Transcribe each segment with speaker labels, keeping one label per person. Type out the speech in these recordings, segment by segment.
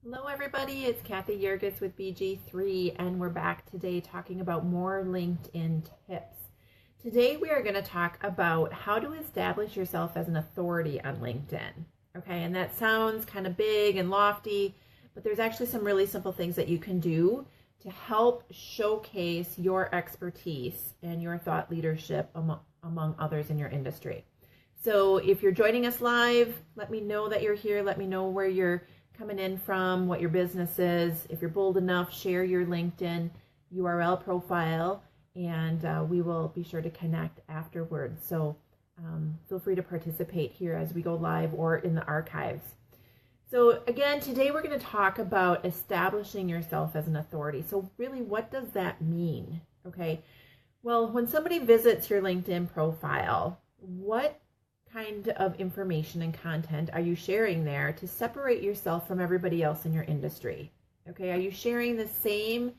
Speaker 1: Hello everybody, it's Kathy Yergis with BG3 and we're back today talking about more LinkedIn tips. Today we are going to talk about how to establish yourself as an authority on LinkedIn. Okay, and that sounds kind of big and lofty, but there's actually some really simple things that you can do to help showcase your expertise and your thought leadership among others in your industry. So if you're joining us live, let me know that you're here. Let me know where you're coming in from, what your business is. If you're bold enough, share your LinkedIn URL profile, and we will be sure to connect afterwards. So feel free to participate here as we go live or in the archives. So again, today we're going to talk about establishing yourself as an authority. So really, what does that mean? Okay, well, when somebody visits your LinkedIn profile, what kind of information and content are you sharing there to separate yourself from everybody else in your industry? Okay, are you sharing the same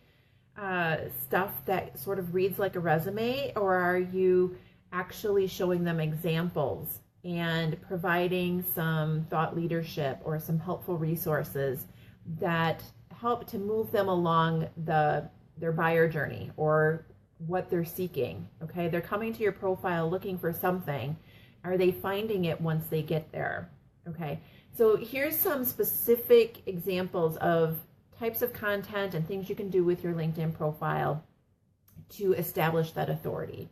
Speaker 1: stuff that sort of reads like a resume, or are you actually showing them examples and providing some thought leadership or some helpful resources that help to move them along their buyer journey or what they're seeking? Okay, they're coming to your profile looking for something. Are they finding it once they get there? Okay, so here's some specific examples of types of content and things you can do with your LinkedIn profile to establish that authority.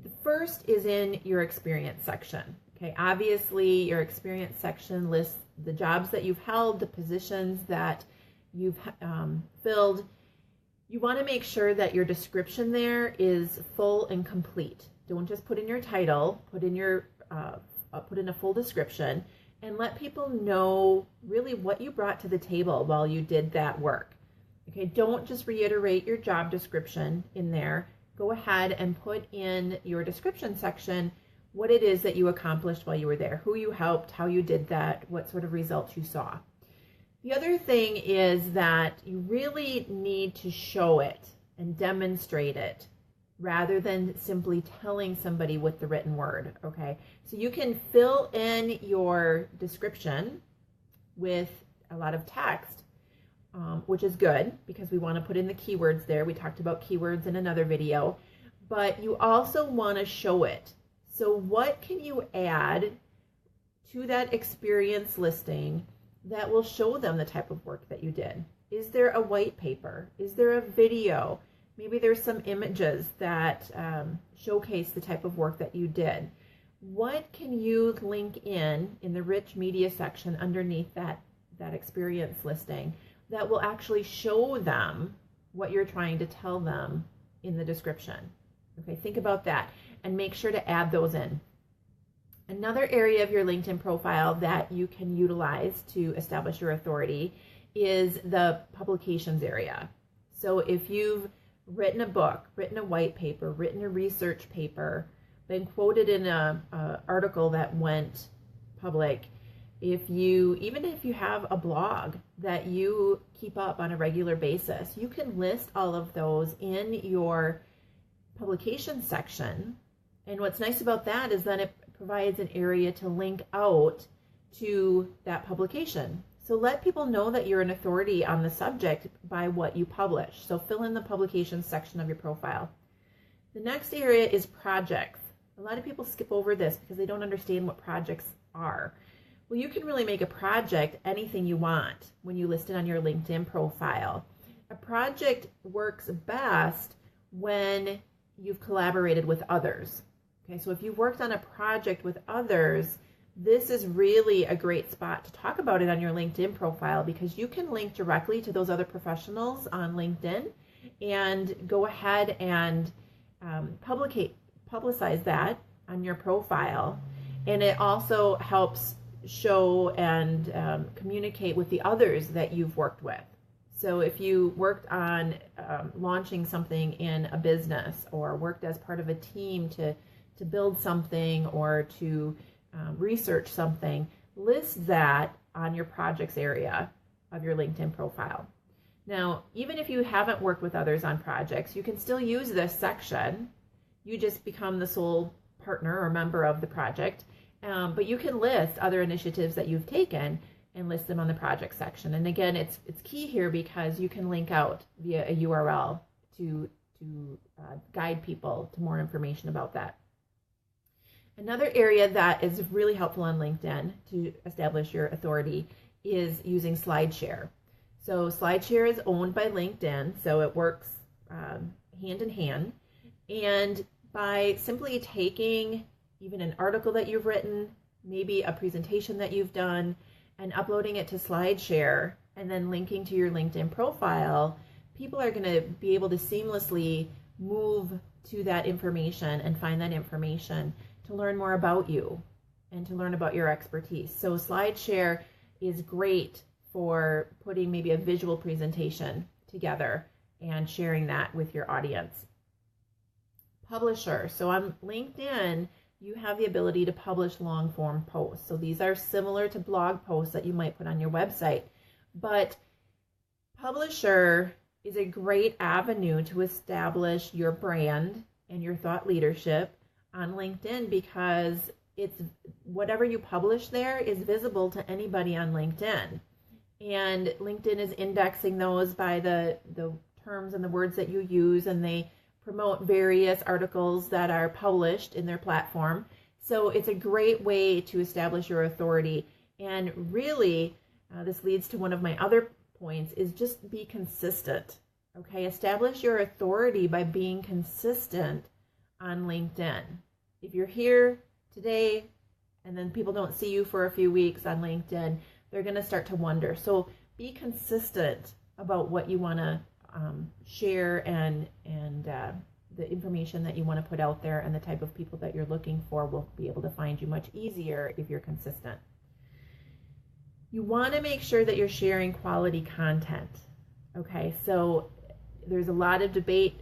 Speaker 1: The first is in your experience section. Okay, obviously your experience section lists the jobs that you've held, the positions that you've filled. You want to make sure that your description there is full and complete. Don't just put in your title, put in a full description, and let people know really what you brought to the table while you did that work. Okay, don't just reiterate your job description in there. Go ahead and put in your description section what it is that you accomplished while you were there, who you helped, how you did that, what sort of results you saw. The other thing is that you really need to show it and demonstrate it, rather than simply telling somebody with the written word. Okay, so you can fill in your description with a lot of text, which is good because we want to put in the keywords there. We talked about keywords in another video, but you also want to show it. So what can you add to that experience listing that will show them the type of work that you did? Is there a white paper? Is there a video? Maybe there's some images that showcase the type of work that you did. What can you link in the rich media section underneath that experience listing that will actually show them what you're trying to tell them in the description? Okay, think about that and make sure to add those in. Another area of your LinkedIn profile that you can utilize to establish your authority is the publications area. So if you've written a book, written a white paper, written a research paper, been quoted in an article that went public, even if you have a blog that you keep up on a regular basis, you can list all of those in your publication section. And what's nice about that is that it provides an area to link out to that publication. So let people know that you're an authority on the subject by what you publish. So fill in the publications section of your profile. The next area is projects. A lot of people skip over this because they don't understand what projects are. Well, you can really make a project anything you want when you list it on your LinkedIn profile. A project works best when you've collaborated with others. Okay, so if you've worked on a project with others, this is really a great spot to talk about it on your LinkedIn profile, because you can link directly to those other professionals on LinkedIn and go ahead and publicize that on your profile. And it also helps show and communicate with the others that you've worked with. So if you worked on launching something in a business, or worked as part of a team to build something or to research something, list that on your projects area of your LinkedIn profile. Now, even if you haven't worked with others on projects, you can still use this section. You just become the sole partner or member of the project, but you can list other initiatives that you've taken and list them on the project section. And again, it's key here because you can link out via a URL to guide people to more information about that. Another area that is really helpful on LinkedIn to establish your authority is using Slideshare. So Slideshare is owned by LinkedIn, so it works hand in hand. And by simply taking even an article that you've written, maybe a presentation that you've done, and uploading it to Slideshare and then linking to your LinkedIn profile, people are going to be able to seamlessly move to that information and find that information to learn more about you and to learn about your expertise. So Slideshare is great for putting maybe a visual presentation together and sharing that with your audience. Publisher. So on LinkedIn, you have the ability to publish long form posts. So these are similar to blog posts that you might put on your website. But Publisher is a great avenue to establish your brand and your thought leadership on LinkedIn, because it's whatever you publish there is visible to anybody on LinkedIn. And LinkedIn is indexing those by the terms and the words that you use, and they promote various articles that are published in their platform. So it's a great way to establish your authority. And really, this leads to one of my other points, is just be consistent. Okay, establish your authority by being consistent on LinkedIn. If you're here today and then people don't see you for a few weeks on LinkedIn, they're going to start to wonder. So be consistent about what you want to share and the information that you want to put out there, and the type of people that you're looking for will be able to find you much easier if you're consistent. You want to make sure that you're sharing quality content. Okay, so there's a lot of debate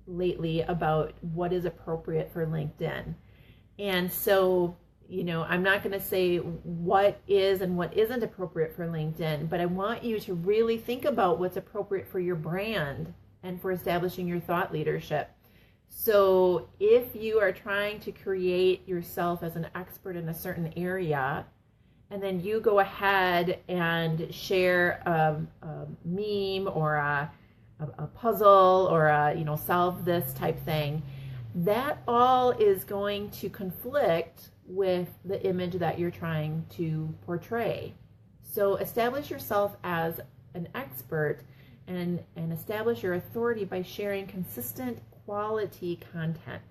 Speaker 1: lately about what is appropriate for LinkedIn. And so, I'm not going to say what is and what isn't appropriate for LinkedIn, but I want you to really think about what's appropriate for your brand and for establishing your thought leadership. So if you are trying to create yourself as an expert in a certain area, and then you go ahead and share a meme or a puzzle or solve this type thing, that all is going to conflict with the image that you're trying to portray. So establish yourself as an expert and establish your authority by sharing consistent quality content.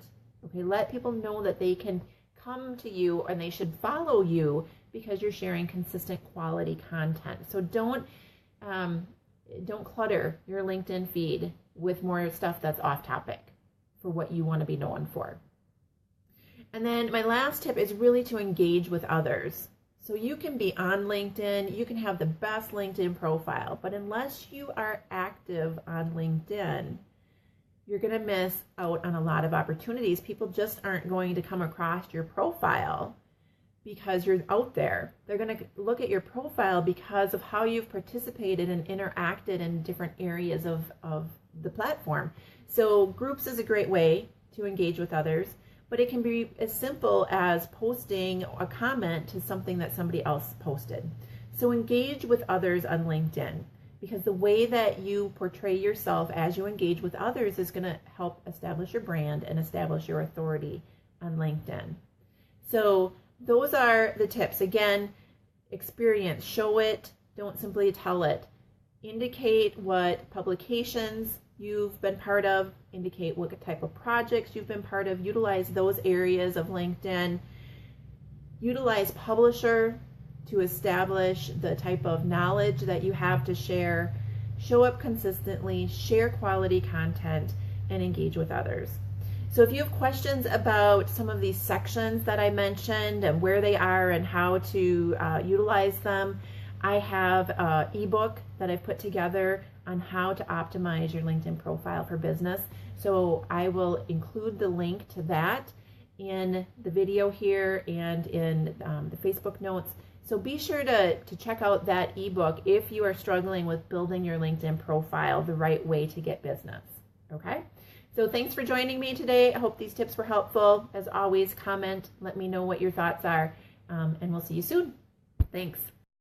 Speaker 1: Okay, let people know that they can come to you and they should follow you because you're sharing consistent quality content. So don't clutter your LinkedIn feed with more stuff that's off topic for what you want to be known for. And then my last tip is really to engage with others. So you can be on LinkedIn, you can have the best LinkedIn profile, but unless you are active on LinkedIn, you're going to miss out on a lot of opportunities. People just aren't going to come across your profile because you're out there. They're going to look at your profile because of how you've participated and interacted in different areas of the platform. So groups is a great way to engage with others, but it can be as simple as posting a comment to something that somebody else posted. So engage with others on LinkedIn, because the way that you portray yourself as you engage with others is going to help establish your brand and establish your authority on LinkedIn. So those are the tips. Again, experience, show it, don't simply tell it. Indicate what publications you've been part of, indicate what type of projects you've been part of, utilize those areas of LinkedIn, utilize Publisher to establish the type of knowledge that you have to share, show up consistently, share quality content, and engage with others. So if you have questions about some of these sections that I mentioned and where they are and how to utilize them, I have an ebook that I've put together on how to optimize your LinkedIn profile for business. So I will include the link to that in the video here and in the Facebook notes. So be sure to check out that ebook if you are struggling with building your LinkedIn profile the right way to get business. Okay? So thanks for joining me today. I hope these tips were helpful. As always, comment, let me know what your thoughts are, and we'll see you soon. Thanks.